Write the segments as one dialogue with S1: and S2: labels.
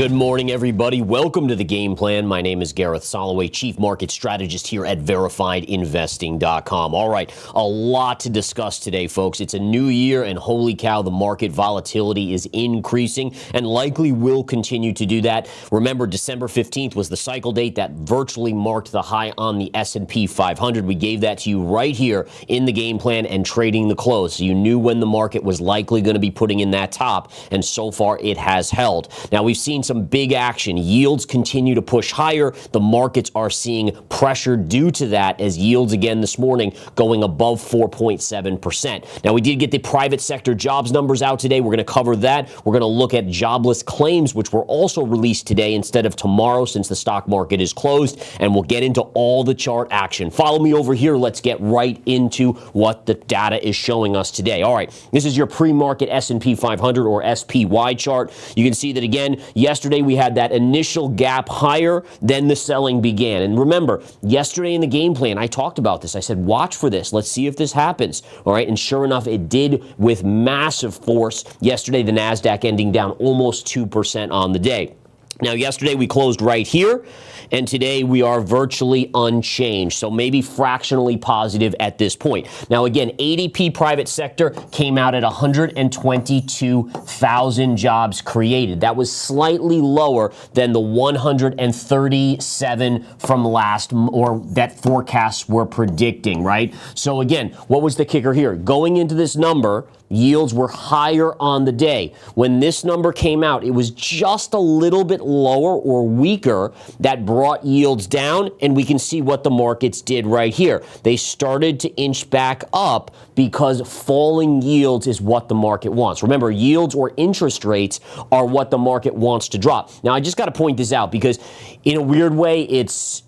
S1: Good morning, everybody. Welcome to the Game Plan. My name is Gareth Soloway, Chief Market Strategist here at VerifiedInvesting.com. All right, a lot to discuss today, folks. It's a new year, and holy cow, the market volatility is increasing and likely will continue to do that. Remember, December 15th was the cycle date that virtually marked the high on the S&P 500. We gave that to you right here in the Game Plan and trading the close. So you knew when the market was likely going to be putting in that top, and so far it has held. Now, we've seen some big action. Yields continue to push higher. The markets are seeing pressure due to that, as yields again this morning going above 4.7%. Now, we did get the private sector jobs numbers out today. We're going to cover that. We're going to look at jobless claims, which were also released today instead of tomorrow since the stock market is closed, and we'll get into all the chart action. Follow me over here. Let's get right into what the data is showing us today. All right, this is your pre-market S&P 500 or SPY chart. You can see that again, yesterday we had that initial gap higher, then the selling began. And remember, yesterday in the game plan, I talked about this. I said, watch for this. Let's see if this happens. All right, and sure enough, it did with massive force. Yesterday, the NASDAQ ending down almost 2% on the day. Now, yesterday we closed right here, and today we are virtually unchanged, so maybe fractionally positive at this point. Now, again, ADP private sector came out at 122,000 jobs created. That was slightly lower than the 137 from last, or that forecasts were predicting, right? So again, what was the kicker here? Going into this number, yields were higher on the day. When this number came out, it was just a little bit lower or weaker. That brought yields down, and we can see what the markets did right here. They started to inch back up because falling yields is what the market wants. Remember, yields or interest rates are what the market wants to drop. Now, I just got to point this out because in a weird way, it's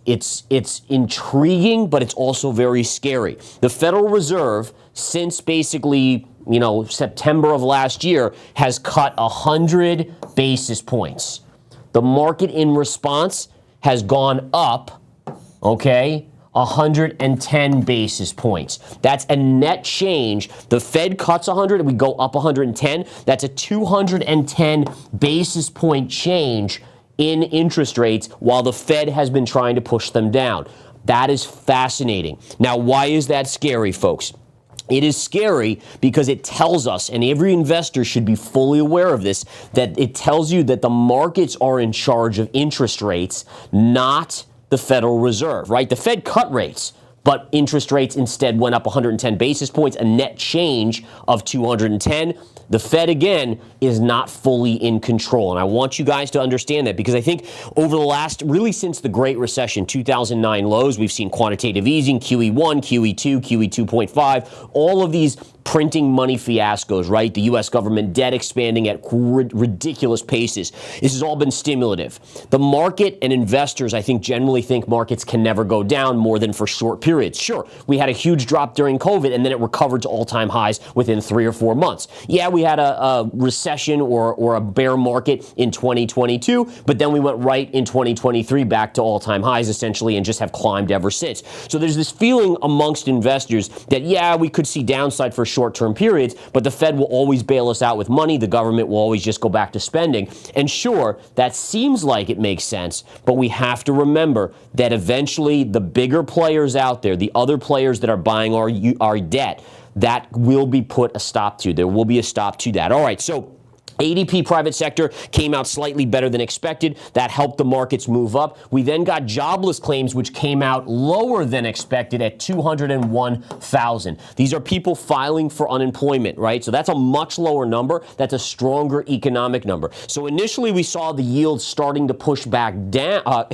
S1: intriguing, but it's also very scary. The Federal Reserve, since basically September of last year, has cut 100 basis points. The market in response has gone up, 110 basis points. That's a net change. The Fed cuts 100 and we go up 110. That's a 210 basis point change in interest rates while the Fed has been trying to push them down. That is fascinating. Now, why is that scary, folks? It is scary because it tells us, and every investor should be fully aware of this, that it tells you that the markets are in charge of interest rates, not the Federal Reserve, right? The Fed cut rates, but interest rates instead went up 110 basis points, a net change of 210. The Fed, again, is not fully in control. And I want you guys to understand that because I think over the last, really since the Great Recession, 2009 lows, we've seen quantitative easing, QE1, QE2, QE 2.5, all of these printing money fiascos, right? The U.S. government debt expanding at ridiculous paces. This has all been stimulative. The market and investors, I think, generally think markets can never go down more than for short periods. Sure, we had a huge drop during COVID, and then it recovered to all-time highs within 3 or 4 months. Yeah, we had a recession or a bear market in 2022, but then we went right in 2023 back to all-time highs, essentially, and just have climbed ever since. So there's this feeling amongst investors that, yeah, we could see downside for short-term periods, but the Fed will always bail us out with money. The government will always just go back to spending. And sure, that seems like it makes sense, but we have to remember that eventually the bigger players out there, the other players that are buying our debt, that will be put a stop to. There will be a stop to that. All right, so ADP private sector came out slightly better than expected. That helped the markets move up. We then got jobless claims, which came out lower than expected at 201,000. These are people filing for unemployment, right? So that's a much lower number. That's a stronger economic number. So initially we saw the yields starting to push back down, up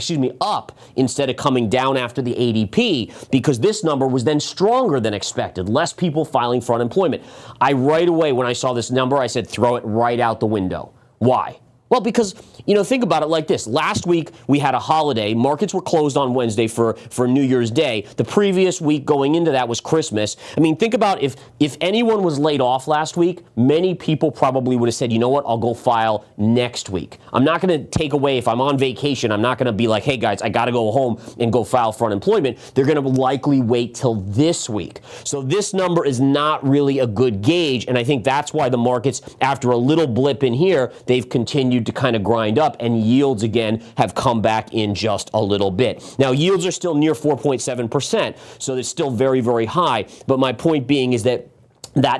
S1: instead of coming down after the ADP, because this number was then stronger than expected. Less people filing for unemployment. Right away when I saw this number, I said, throw it right out the window. Why? Well, because, think about it like this. Last week, we had a holiday. Markets were closed on Wednesday for New Year's Day. The previous week going into that was Christmas. I mean, think about if anyone was laid off last week, many people probably would have said, you know what, I'll go file next week. I'm not going to take away, if I'm on vacation, I'm not going to be like, hey, guys, I got to go home and go file for unemployment. They're going to likely wait till this week. So this number is not really a good gauge, and I think that's why the markets, after a little blip in here, they've continued continued to kind of grind up, and yields again have come back in just a little bit. Now, yields are still near 4.7%, so they're still very, very high. But my point being is that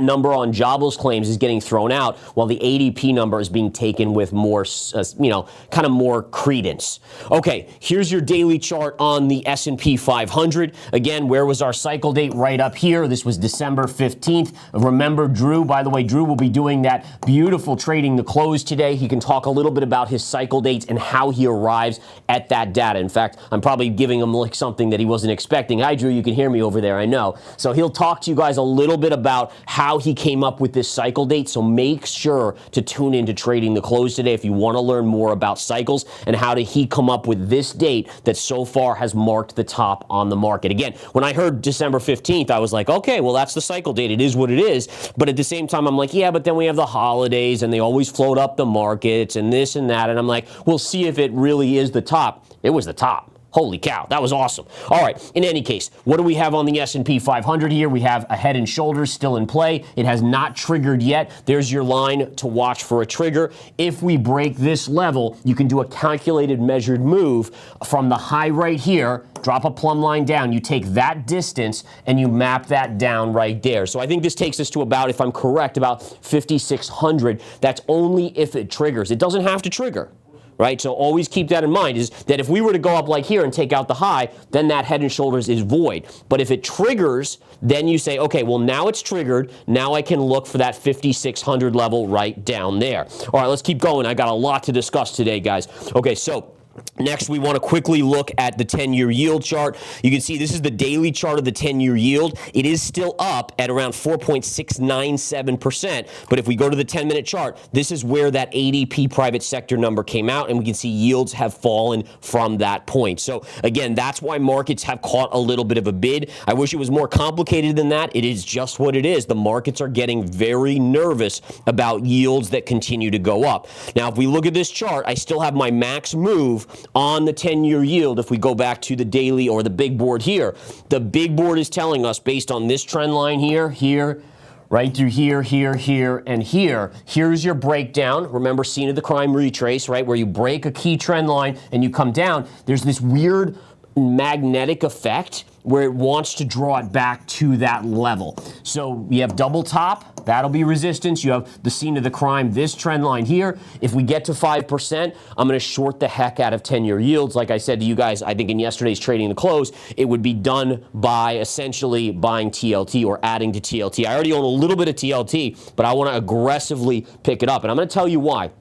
S1: number on jobless claims is getting thrown out while the ADP number is being taken with more, kind of more credence. Okay, here's your daily chart on the S&P 500. Again, where was our cycle date? Right up here. This was December 15th. Remember Drew, by the way, Drew will be doing that beautiful trading the close today. He can talk a little bit about his cycle dates and how he arrives at that data. In fact, I'm probably giving him like something that he wasn't expecting. Hi, Drew, you can hear me over there, I know. So he'll talk to you guys a little bit about how he came up with this cycle date. So make sure to tune into Trading the Close today if you want to learn more about cycles and how did he come up with this date that so far has marked the top on the market. Again, when I heard December 15th, I was like, okay, well, that's the cycle date. It is what it is. But at the same time, I'm like, yeah, but then we have the holidays and they always float up the markets and this and that. And I'm like, we'll see if it really is the top. It was the top. Holy cow, that was awesome. All right, in any case, what do we have on the S&P 500 here? We have a head and shoulders still in play. It has not triggered yet. There's your line to watch for a trigger. If we break this level, you can do a calculated measured move from the high right here, drop a plumb line down. You take that distance and you map that down right there. So I think this takes us to about, if I'm correct, about 5,600. That's only if it triggers. It doesn't have to trigger. Right? So always keep that in mind, is that if we were to go up like here and take out the high, then that head and shoulders is void. But if it triggers, then you say, okay, well, now it's triggered. Now I can look for that 5,600 level right down there. All right, let's keep going. I got a lot to discuss today, guys. Okay, so next, we want to quickly look at the 10-year yield chart. You can see this is the daily chart of the 10-year yield. It is still up at around 4.697%. But if we go to the 10-minute chart, this is where that ADP private sector number came out, and we can see yields have fallen from that point. So again, that's why markets have caught a little bit of a bid. I wish it was more complicated than that. It is just what it is. The markets are getting very nervous about yields that continue to go up. Now, if we look at this chart, I still have my max move on the 10-year yield. If we go back to the daily or the big board here, the big board is telling us based on this trend line here, right through here, and here. Here's your breakdown. Remember scene of the crime retrace, right? Where you break a key trend line and you come down. There's this weird magnetic effect where it wants to draw it back to that level. So you have double top, that'll be resistance. You have the scene of the crime, this trend line here. If we get to 5%, I'm going to short the heck out of 10-year yields. Like I said to you guys, I think in yesterday's Trading the Close, it would be done by essentially buying TLT or adding to TLT. I already own a little bit of TLT, but I want to aggressively pick it up. And I'm going to tell you why.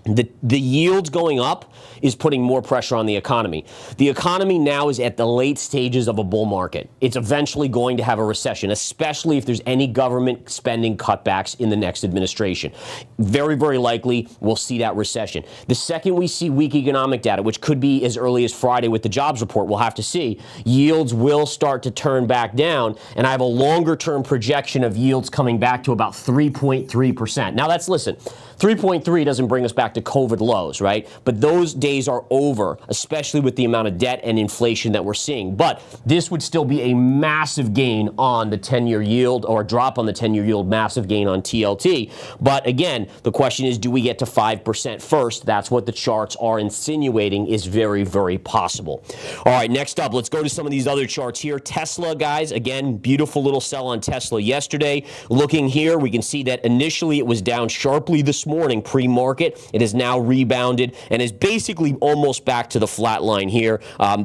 S1: The yields going up is putting more pressure on the economy. The economy now is at the late stages of a bull market. It's eventually going to have a recession, especially if there's any government spending cutbacks in the next administration. Very, very likely we'll see that recession. The second we see weak economic data, which could be as early as Friday with the jobs report, we'll have to see, yields will start to turn back down, and I have a longer-term projection of yields coming back to about 3.3%. Now listen, 3.3 doesn't bring us back to COVID lows, right? But those days are over, especially with the amount of debt and inflation that we're seeing. But this would still be a massive gain on the 10-year yield, or a drop on the 10-year yield, massive gain on TLT. But again, the question is, do we get to 5% first? That's what the charts are insinuating is very, very possible. All right, next up, let's go to some of these other charts here. Tesla, guys, again, beautiful little sell on Tesla yesterday. Looking here, we can see that initially it was down sharply this morning pre-market. It has now rebounded and is basically almost back to the flat line here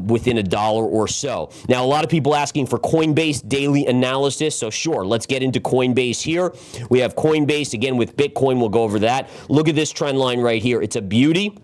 S1: within $1 or so. Now, a lot of people asking for Coinbase daily analysis. So sure, let's get into Coinbase here. We have Coinbase, again, with Bitcoin. We'll go over that. Look at this trend line right here. It's a beauty.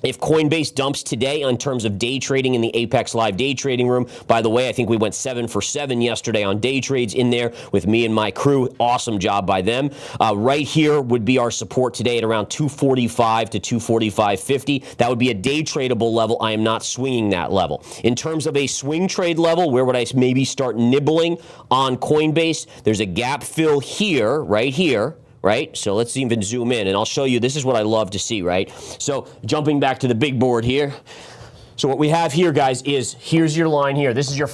S1: If Coinbase dumps today in terms of day trading in the Apex Live day trading room, by the way, I think we went 7 for 7 yesterday on day trades in there with me and my crew. Awesome job by them. Right here would be our support today at around 245 to 245.50. That would be a day tradable level. I am not swinging that level. In terms of a swing trade level, where would I maybe start nibbling on Coinbase? There's a gap fill here, right here. Right? So let's even zoom in and I'll show you. This is what I love to see, right? So jumping back to the big board here, So what we have here, guys, is here's your line here. This is your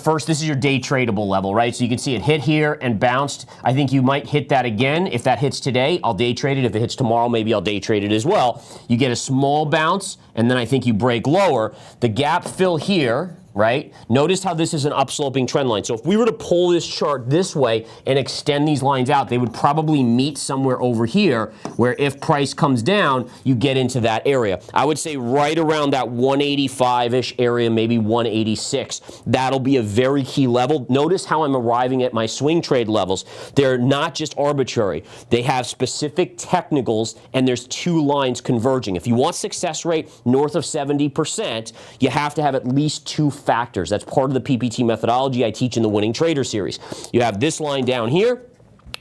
S1: day tradable level, right? So you can see it hit here and bounced. I think you might hit that again. If that hits today, I'll day trade it. If it hits tomorrow, maybe I'll day trade it as well. You get a small bounce, and then I think you break lower. The gap fill here, right? Notice how this is an upsloping trend line. So if we were to pull this chart this way and extend these lines out, they would probably meet somewhere over here, where if price comes down, you get into that area. I would say right around that 185-ish area, maybe 186. That'll be a very key level. Notice how I'm arriving at my swing trade levels. They're not just arbitrary. They have specific technicals, and there's two lines converging. If you want success rate north of 70%, you have to have at least two factors. That's part of the PPT methodology I teach in the Winning Trader series. You have this line down here,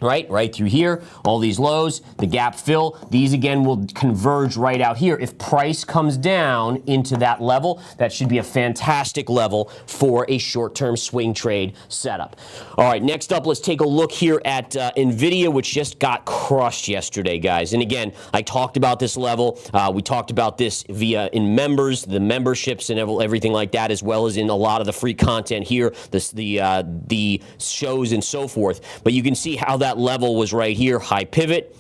S1: right through here, all these lows, the gap fill, these again will converge right out here. If price comes down into that level, that should be a fantastic level for a short-term swing trade setup. All right, next up, let's take a look here at Nvidia, which just got crushed yesterday, guys. And again, I talked about this level. We talked about this in members, the memberships and everything like that, as well as in a lot of the free content here, the shows and so forth. But you can see how that level was right here, high pivot,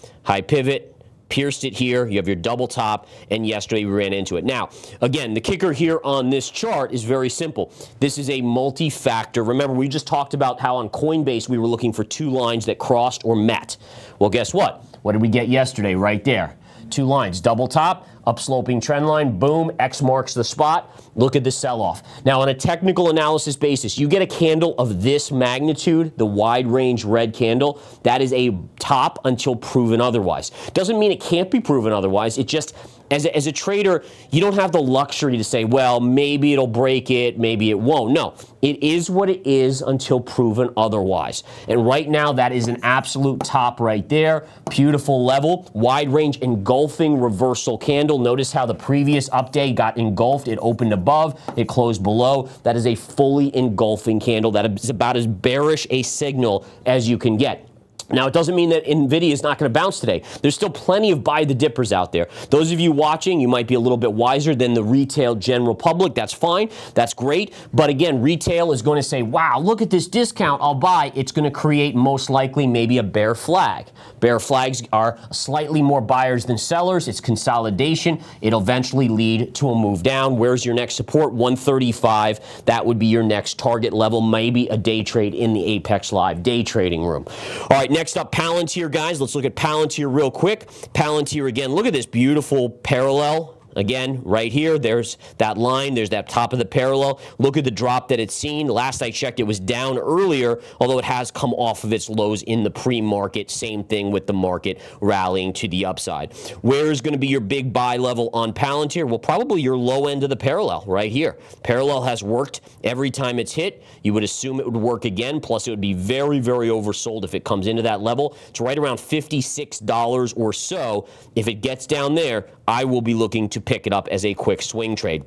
S1: pierced it here. You have your double top, and yesterday we ran into it. Now, again, the kicker here on this chart is very simple. This is a multi-factor. Remember, we just talked about how on Coinbase we were looking for two lines that crossed or met. Well, guess what? What did we get yesterday right there? Two lines, double top, upsloping trend line, boom, X marks the spot. Look at the sell-off. Now, on a technical analysis basis, you get a candle of this magnitude, the wide range red candle, that is a top until proven otherwise. Doesn't mean it can't be proven otherwise. It just, as a trader, you don't have the luxury to say, well, maybe it'll break it, maybe it won't. No, it is what it is until proven otherwise. And right now, that is an absolute top right there. Beautiful level, wide range engulfing reversal candle. Notice how the previous update got engulfed. It opened above, it closed below. That is a fully engulfing candle. That is about as bearish a signal as you can get. Now, it doesn't mean that Nvidia is not going to bounce today. There's still plenty of buy the dippers out there. Those of you watching, you might be a little bit wiser than the retail general public. That's fine. That's great. But again, retail is going to say, wow, look at this discount, I'll buy. It's going to create most likely maybe a bear flag. Bear flags are slightly more buyers than sellers. It's consolidation. It'll eventually lead to a move down. Where's your next support? 135. That would be your next target level, maybe a day trade in the Apex Live day trading room. All right, next up, Palantir, guys. Let's look at Palantir real quick. Palantir again. Look at this beautiful parallel. Again, right here, there's that line, there's that top of the parallel. Look at the drop that it's seen. Last I checked, it was down earlier, although it has come off of its lows in the pre-market. Same thing with the market rallying to the upside. Where is going to be your big buy level on Palantir? Well, probably your low end of the parallel right here. Parallel has worked every time it's hit. You would assume it would work again, plus it would be very, very oversold if it comes into that level. It's right around $56 or so. If it gets down there, I will be looking to pick it up as a quick swing trade.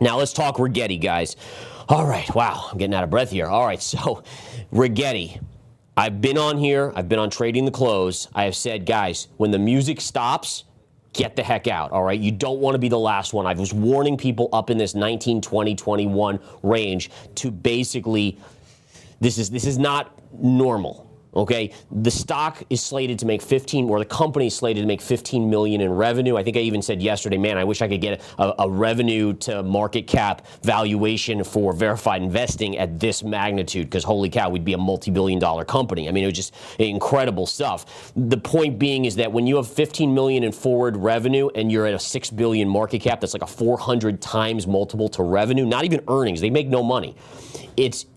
S1: Now let's talk Rigetti, guys. All right, wow, I'm getting out of breath here. All right, so Rigetti. I've been on here. I've been on Trading the Close. I have said, guys, when the music stops, get the heck out, all right? You don't want to be the last one. I was warning people up in this 19, 20, 21 range to basically, this is not normal. Okay, the stock is slated to make the company is slated to make 15 million in revenue. I think I even said yesterday, man, I wish I could get a revenue to market cap valuation for verified investing at this magnitude, because holy cow, we'd be a multi-billion-dollar company. I mean, it was just incredible stuff. The point being is that when you have 15 million in forward revenue and you're at a 6 billion market cap, that's like a 400 times multiple to revenue, not even earnings. They make no money.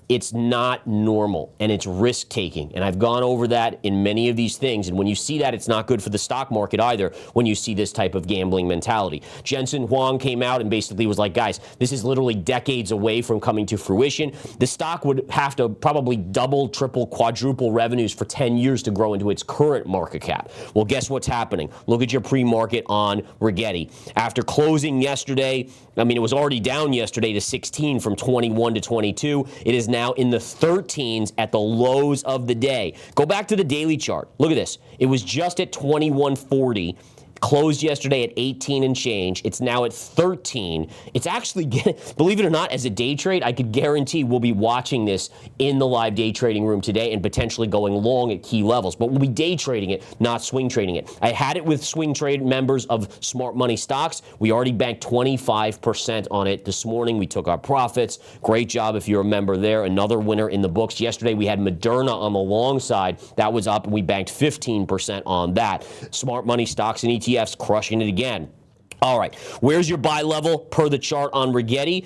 S1: It's not normal, and it's risk-taking. And I've gone over that in many of these things. And when you see that, it's not good for the stock market either when you see this type of gambling mentality. Jensen Huang came out and basically was like, guys, this is literally decades away from coming to fruition. The stock would have to probably double, triple, quadruple revenues for 10 years to grow into its current market cap. Well, guess what's happening? Look at your pre-market on Rigetti. After closing yesterday, I mean, it was already down yesterday to 16 from 21 to 22. It is now in the 13s at the lows of the day. Go back to the daily chart. Look at this. It was just at 2140 closed yesterday at 18 and change. It's now at 13. It's actually, believe it or not, as a day trade, I could guarantee we'll be watching this in the live day trading room today and potentially going long at key levels. But we'll be day trading it, not swing trading it. I had it with swing trade members of Smart Money Stocks. We already banked 25% on it this morning. We took our profits. Great job if you're a member there. Another winner in the books. Yesterday we had Moderna on the long side. That was up, and we banked 15% on that. Smart Money Stocks and ETFs crushing it again. All right, where's your buy level per the chart on Rigetti?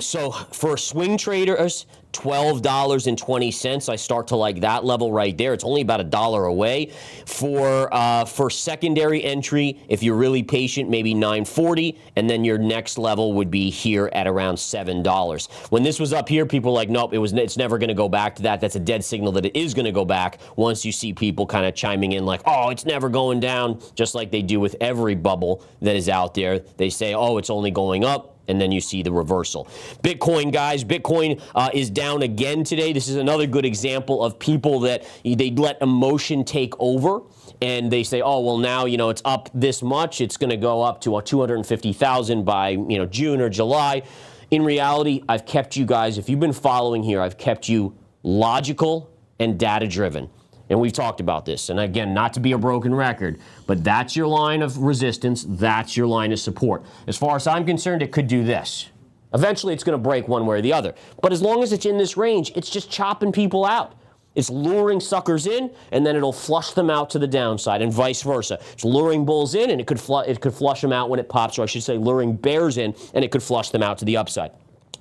S1: So for swing traders, $12.20. I start to like that level right there. It's only about $1 away. For secondary entry, if you're really patient, maybe $9.40, and then your next level would be here at around $7. When this was up here, people were like, nope, it's never going to go back to that. That's a dead signal that it is going to go back once you see people kind of chiming in like, oh, it's never going down, just like they do with every bubble that is out there. They say, oh, it's only going up. And then you see the reversal. Bitcoin, guys, Bitcoin is down again today. This is another good example of people that they let emotion take over. And they say, oh, well, now, it's up this much. It's going to go up to 250,000 by, June or July. In reality, I've kept you guys, if you've been following here, I've kept you logical and data-driven. And we've talked about this. And again, not to be a broken record, but that's your line of resistance. That's your line of support. As far as I'm concerned, it could do this. Eventually, it's going to break one way or the other. But as long as it's in this range, it's just chopping people out. It's luring suckers in, and then it'll flush them out to the downside, and vice versa. It's luring bulls in, and it could flush them out when it pops, or I should say luring bears in, and it could flush them out to the upside.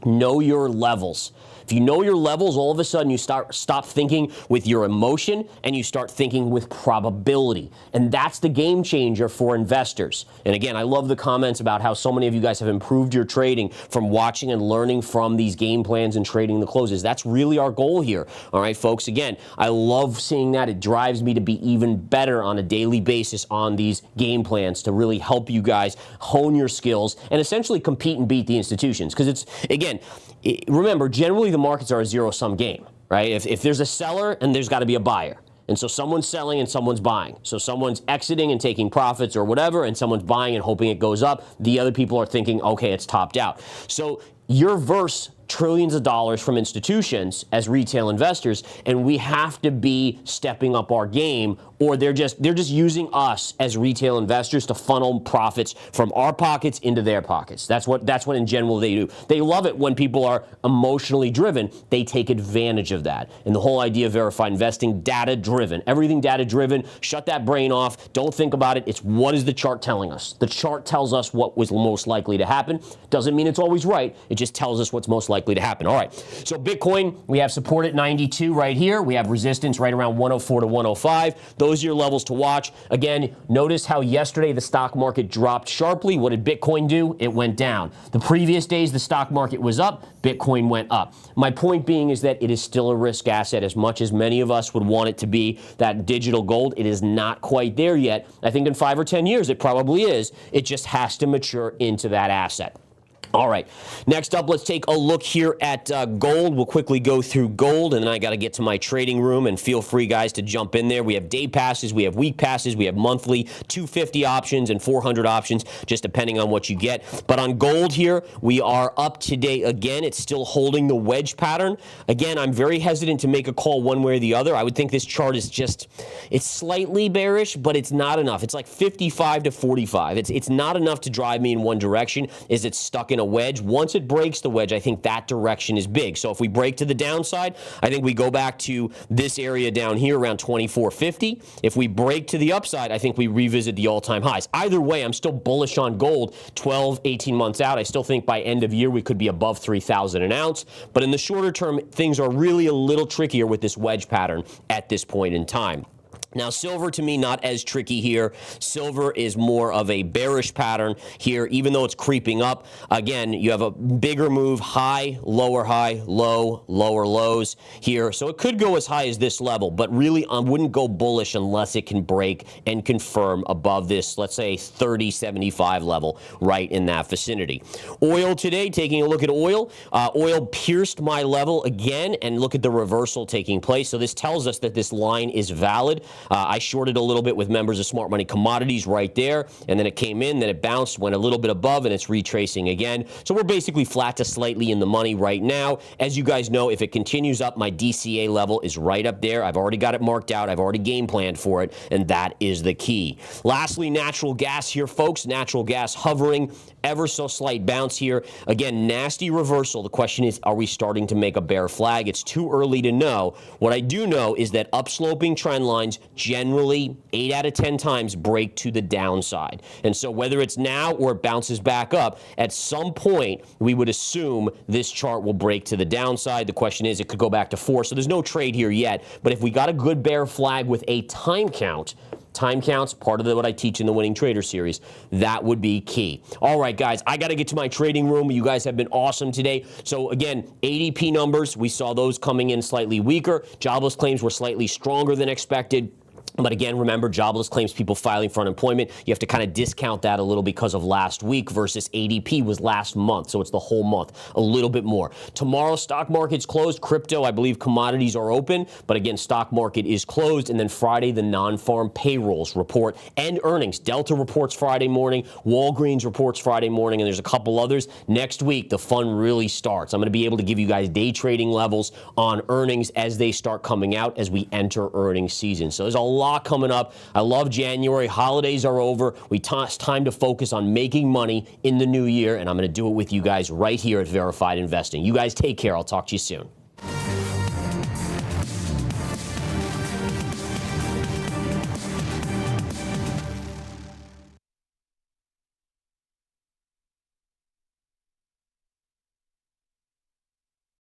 S1: Know your levels. If you know your levels, all of a sudden you stop thinking with your emotion and you start thinking with probability. And that's the game changer for investors. And again, I love the comments about how so many of you guys have improved your trading from watching and learning from these game plans and trading the closes. That's really our goal here. All right, folks, again, I love seeing that. It drives me to be even better on a daily basis on these game plans to really help you guys hone your skills and essentially compete and beat the institutions. Because it's, again, remember, generally the markets are a zero-sum game, right? If there's a seller, and there's got to be a buyer. And so someone's selling and someone's buying. So someone's exiting and taking profits or whatever, and someone's buying and hoping it goes up. The other people are thinking, okay, it's topped out. So you're versus trillions of dollars from institutions as retail investors, and we have to be stepping up our game, or they're just using us as retail investors to funnel profits from our pockets into their pockets. That's what in general they do. They love it when people are emotionally driven. They take advantage of that. And the whole idea of verified investing, data driven, everything data driven. Shut that brain off. Don't think about it. It's what is the chart telling us? The chart tells us what was most likely to happen. Doesn't mean it's always right. It just tells us what's most likely to happen. All right. So Bitcoin, we have support at 92 right here. We have resistance right around 104 to 105. Those are your levels to watch. Again, notice how yesterday the stock market dropped sharply. What did Bitcoin do? It went down. The previous days the stock market was up. Bitcoin went up. My point being is that it is still a risk asset as much as many of us would want it to be. That digital gold, it is not quite there yet. I think in 5 or 10 years it probably is. It just has to mature into that asset. All right, next up, let's take a look here at gold. We'll quickly go through gold, and then I got to get to my trading room, and feel free, guys, to jump in there. We have day passes, we have week passes, we have monthly, 250 options and 400 options, just depending on what you get. But on gold here, we are up today again. It's still holding the wedge pattern. Again, I'm very hesitant to make a call one way or the other. I would think this chart is just, it's slightly bearish, but it's not enough. It's like 55 to 45. It's not enough to drive me in one direction. Is it stuck in a wedge? Once it breaks the wedge, I think that direction is big. So if we break to the downside, I think we go back to this area down here around 24.50. If we break to the upside, I think we revisit the all-time highs. Either way, I'm still bullish on gold 12, 18 months out. I still think by end of year we could be above 3,000 an ounce. But in the shorter term, things are really a little trickier with this wedge pattern at this point in time. Now, silver to me, not as tricky here. Silver is more of a bearish pattern here, even though it's creeping up. Again, you have a bigger move, high, low, lower lows here. So it could go as high as this level, but really I wouldn't go bullish unless it can break and confirm above this, let's say 30.75 level, right in that vicinity. Oil today, taking a look at oil. Oil pierced my level again, and look at the reversal taking place. So this tells us that this line is valid. I shorted a little bit with members of Smart Money Commodities right there, and then it came in, then it bounced, went a little bit above, and it's retracing again. So we're basically flat to slightly in the money right now. As you guys know, if it continues up, my DCA level is right up there. I've already got it marked out. I've already game planned for it, and that is the key. Lastly, natural gas here, folks. Natural gas hovering, ever so slight bounce here. Again, nasty reversal. The question is, are we starting to make a bear flag? It's too early to know. What I do know is that upsloping trend lines generally 8 out of 10 times break to the downside. And so whether it's now or it bounces back up, at some point we would assume this chart will break to the downside. The question is, it could go back to 4. So there's no trade here yet. But if we got a good bear flag with a time count, time counts, part of what I teach in the Winning Trader series, that would be key. All right, guys, I got to get to my trading room. You guys have been awesome today. So again, ADP numbers, we saw those coming in slightly weaker. Jobless claims were slightly stronger than expected. But again, remember, jobless claims, people filing for unemployment, you have to kind of discount that a little because of last week versus ADP was last month. So it's the whole month, a little bit more. Tomorrow, stock market's closed. Crypto, I believe commodities are open. But again, stock market is closed. And then Friday, the non-farm payrolls report and earnings. Delta reports Friday morning. Walgreens reports Friday morning. And there's a couple others. Next week, the fun really starts. I'm going to be able to give you guys day trading levels on earnings as they start coming out as we enter earnings season. So there's a lot coming up. I love January. Holidays are over. It's time to focus on making money in the new year, and I'm going to do it with you guys right here at Verified Investing. You guys take care. I'll talk to you soon.